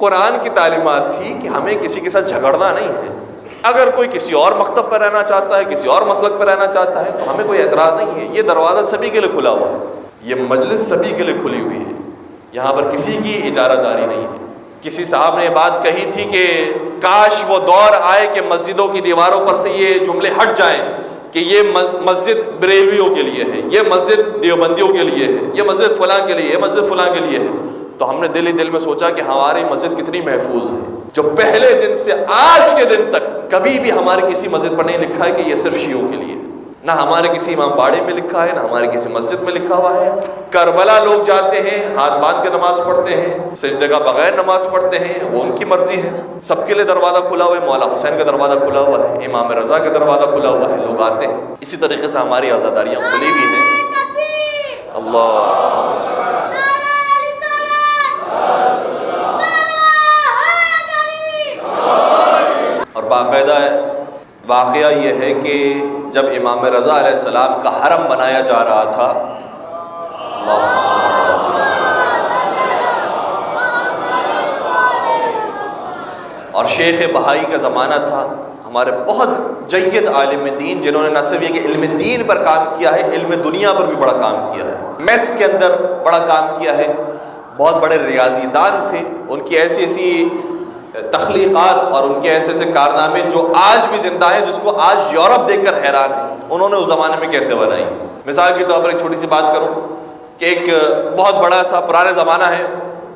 قرآن کی تعلیمات تھی کہ ہمیں کسی کے ساتھ جھگڑنا نہیں ہے. اگر کوئی کسی اور مکتب پہ رہنا چاہتا ہے, کسی اور مسلک پہ رہنا چاہتا ہے, تو ہمیں کوئی اعتراض نہیں ہے. یہ دروازہ سبھی کے لیے کھلا ہوا ہے, یہ مجلس سبھی کے لیے کھلی ہوئی ہے. یہاں پر کسی کی اجارہ داری نہیں ہے. کسی صاحب نے بات کہی تھی کہ کاش وہ دور آئے کہ مسجدوں کی دیواروں پر سے یہ جملے ہٹ جائیں کہ یہ مسجد بریلویوں کے لیے ہے, یہ مسجد دیوبندیوں کے لیے ہے, یہ مسجد فلاں کے لیے ہے, مسجد فلاں کے لیے ہے. تو ہم نے دل ہی دل میں سوچا کہ ہماری مسجد کتنی محفوظ ہے, جو پہلے دن سے آج کے دن تک کبھی بھی ہمارے کسی مسجد پر نہیں لکھا ہے کہ یہ صرف شیعوں کے لیے, نہ ہمارے کسی امام باڑے میں لکھا ہے, نہ ہمارے کسی مسجد میں لکھا ہوا ہے. کربلا لوگ جاتے ہیں, ہاتھ باندھ کے نماز پڑھتے ہیں, سجدے کا بغیر نماز پڑھتے ہیں, وہ ان کی مرضی ہے. سب کے لیے دروازہ کھلا ہوا ہے. مولا حسین کا دروازہ کھلا ہوا ہے, امام رضا کا دروازہ کھلا ہوا ہے, لوگ آتے ہیں. اسی طریقے سے ہماری آزاداریاں کھلی ہوئی ہیں. اللہ اور باقاعدہ واقعہ یہ ہے کہ جب امام رضا علیہ السلام کا حرم بنایا جا رہا تھا, اور شیخ بہائی کا زمانہ تھا, ہمارے بہت جید عالم دین جنہوں نے نہ صرف یہ کہ علم دین پر کام کیا ہے, علم دنیا پر بھی بڑا کام کیا ہے, میتھس کے اندر بڑا کام کیا ہے. بہت بڑے ریاضی دان تھے. ان کی ایسی ایسی تخلیقات اور ان کے ایسے ایسے کارنامے جو آج بھی زندہ ہیں, جس کو آج یورپ دیکھ کر حیران ہے انہوں نے اس زمانے میں کیسے بنائی. مثال کے طور پر ایک چھوٹی سی بات کروں کہ ایک بہت بڑا سا پرانے زمانہ ہے,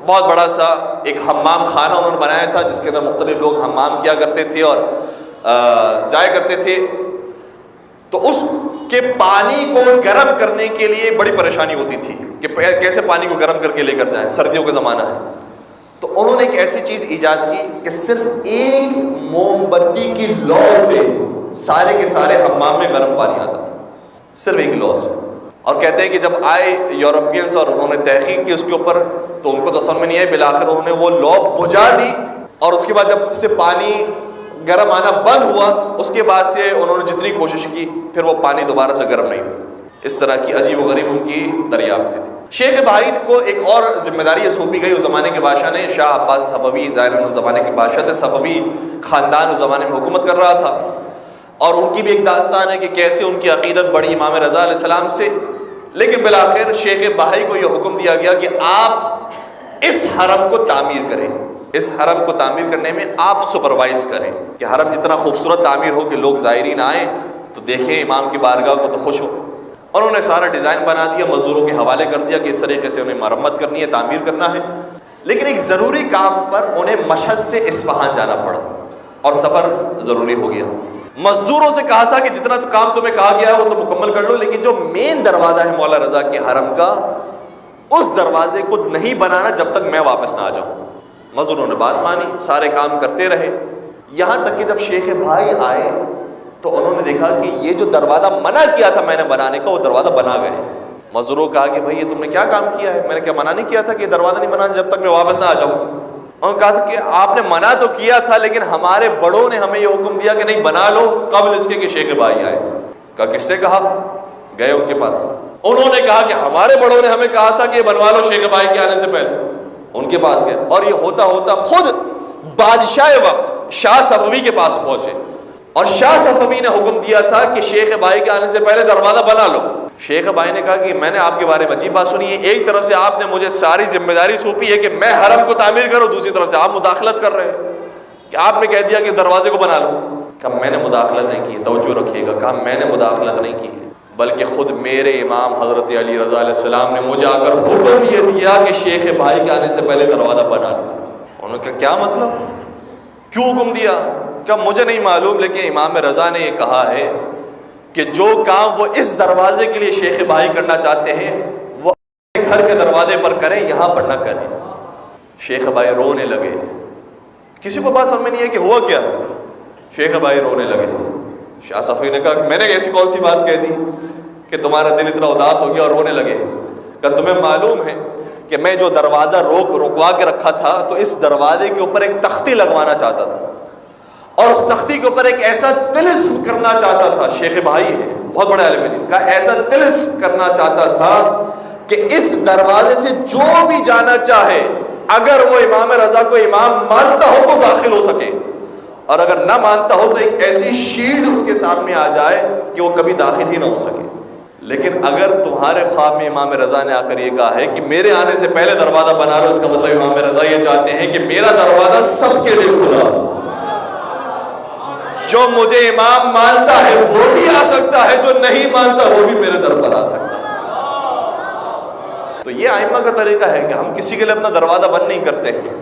بہت بڑا سا ایک حمام خانہ انہوں نے بنایا تھا جس کے اندر مختلف لوگ حمام کیا کرتے تھے اور جایا کرتے تھے. تو اس کے پانی کو گرم کرنے کے لیے بڑی پریشانی ہوتی تھی کہ کیسے پانی کو گرم کر کے لے کر جائیں, سردیوں کا زمانہ ہے. تو انہوں نے ایک ایسی چیز ایجاد کی کہ صرف ایک موم بتی کی لو سے سارے کے سارے حمام میں گرم پانی آتا تھا, صرف ایک لو سے. اور کہتے ہیں کہ جب آئے یورپینس اور انہوں نے تحقیق کی اس کے اوپر, تو ان کو تو سمجھ میں نہیں آئی. بالآخر انہوں نے وہ لو بجھا دی, اور اس کے بعد جب سے پانی گرم آنا بند ہوا, اس کے بعد سے انہوں نے جتنی کوشش کی پھر وہ پانی دوبارہ سے گرم نہیں ہوا. اس طرح کی عجیب و غریب ان کی دریافت تھی. شیخ بہائی کو ایک اور ذمہ داری سونپی گئی اس زمانے کے بادشاہ نے. شاہ عباس صفوی ظاہر اس زمانے کے بادشاہ تھے, صفوی خاندان اس زمانے میں حکومت کر رہا تھا, اور ان کی بھی ایک داستان ہے کہ کیسے ان کی عقیدت بڑی امام رضا علیہ السلام سے. لیکن بالآخر شیخ بہائی کو یہ حکم دیا گیا کہ آپ اس حرم کو تعمیر کریں, اس حرم کو تعمیر کرنے میں آپ سپروائز کریں کہ حرم جتنا خوبصورت تعمیر ہو کہ لوگ زائرین آئیں تو دیکھیں امام کی بارگاہ کو تو خوش ہو. انہوں نے سارا ڈیزائن بنا دیا, مزدوروں کے حوالے کر دیا کہ اس طریقے سے انہیں مرمت کرنی ہے, تعمیر کرنا ہے. لیکن ایک ضروری کام پر انہیں مشہد سے اصفہان جانا پڑا اور سفر ضروری ہو گیا. مزدوروں سے کہا تھا کہ جتنا کام تمہیں کہا گیا ہے وہ تو مکمل کر لو, لیکن جو مین دروازہ ہے مولا رضا کے حرم کا, اس دروازے کو نہیں بنانا جب تک میں واپس نہ آ جاؤں. مزدوروں نے بات مانی, سارے کام کرتے رہے, یہاں تک کہ جب شیخ بھائی آئے تو انہوں نے دیکھا کہ یہ جو دروازہ منع کیا تھا میں نے بنانے کا, وہ دروازہ بنا گئے. مزدوروں کہا کہ بھائی یہ تم نے کیا کام کیا ہے, میں نے کیا منع نہیں کیا تھا کہ یہ دروازہ نہیں بنانا جب تک میں واپس نہ آ جاؤں. انہوں نے کہا تھا کہ آپ نے منع تو کیا تھا لیکن ہمارے بڑوں نے ہمیں یہ حکم دیا کہ نہیں بنا لو قبل اس کے کہ شیخ بھائی آئے. کہا کس سے کہا؟ گئے ان کے پاس. انہوں نے کہا کہ ہمارے بڑوں نے ہمیں کہا تھا کہ بنوا لو شیخ بھائی کے آنے سے پہلے. ان کے پاس گئے, اور یہ ہوتا ہوتا خود بادشاہ وقت شاہ صفوی کے پاس پہنچے, اور شاہ صفوی نے حکم دیا تھا کہ شیخ بھائی کے آنے سے پہلے دروازہ بنا لو. شیخ بھائی نے کہا کہ میں نے آپ کے بارے میں عجیب بات سنی ہے, ایک طرف سے آپ نے مجھے ساری ذمہ داری سونپی ہے کہ میں حرم کو تعمیر کروں, دوسری طرف سے آپ مداخلت کر رہے ہیں کہ آپ نے کہہ دیا کہ دروازے کو بنا لو. کہا میں نے مداخلت نہیں کی, توجہ رکھیے گا, کہا میں نے مداخلت نہیں کی, بلکہ خود میرے امام حضرت علی رضا علیہ السلام نے مجھے آ کر حکم یہ دیا کہ شیخ بھائی کے آنے سے پہلے دروازہ بنا لو. انہوں نے کہا کیا مطلب, کیوں حکم دیا؟ کہ مجھے نہیں معلوم, لیکن امام رضا نے یہ کہا ہے کہ جو کام وہ اس دروازے کے لیے شیخ بھائی کرنا چاہتے ہیں وہ گھر کے دروازے پر کریں, یہاں پر نہ کریں. شیخ بھائی رونے لگے. کسی کو بات سمجھ میں نہیں ہے کہ ہوا کیا. شیخ بھائی رونے لگے. شاہ صفی نے کہا کہ میں نے ایسی کون سی بات کہہ دی کہ تمہارا دل اتنا اداس ہو گیا اور رونے لگے؟ کہ تمہیں معلوم ہے کہ میں جو دروازہ رکوا کے رکھا تھا تو اس دروازے کے اوپر ایک تختی لگوانا چاہتا تھا, اور اس تختی کے اوپر ایک ایسا طلسم کرنا چاہتا تھا. شیخ بھائی ہے, بہت بڑے عالم دین کا, ایسا طلسم کرنا چاہتا تھا کہ اس دروازے سے جو بھی جانا چاہے اگر وہ امام رضا کو امام مانتا ہو تو داخل ہو سکے، اور اگر نہ مانتا ہو تو ایک ایسی شیلڈ اس کے سامنے آ جائے کہ وہ کبھی داخل ہی نہ ہو سکے۔ لیکن اگر تمہارے خواب میں امام رضا نے آ کر یہ کہا ہے کہ میرے آنے سے پہلے دروازہ بنا لو، اس کا مطلب امام رضا یہ چاہتے ہیں کہ میرا دروازہ سب کے لیے کھلا، جو مجھے امام مانتا ہے وہ بھی آ سکتا ہے، جو نہیں مانتا وہ بھی میرے در پر آ سکتا ہے۔ تو یہ ائمہ کا طریقہ ہے کہ ہم کسی کے لیے اپنا دروازہ بند نہیں کرتے ہیں،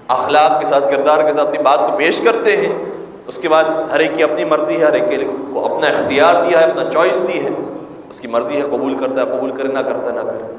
اخلاق کے ساتھ، کردار کے ساتھ اپنی بات کو پیش کرتے ہیں۔ اس کے بعد ہر ایک کی اپنی مرضی ہے، ہر ایک کو اپنا اختیار دیا ہے، اپنا چوائس دی ہے، اس کی مرضی ہے، قبول کرتا ہے قبول کرے، نہ کرتا نہ کرے۔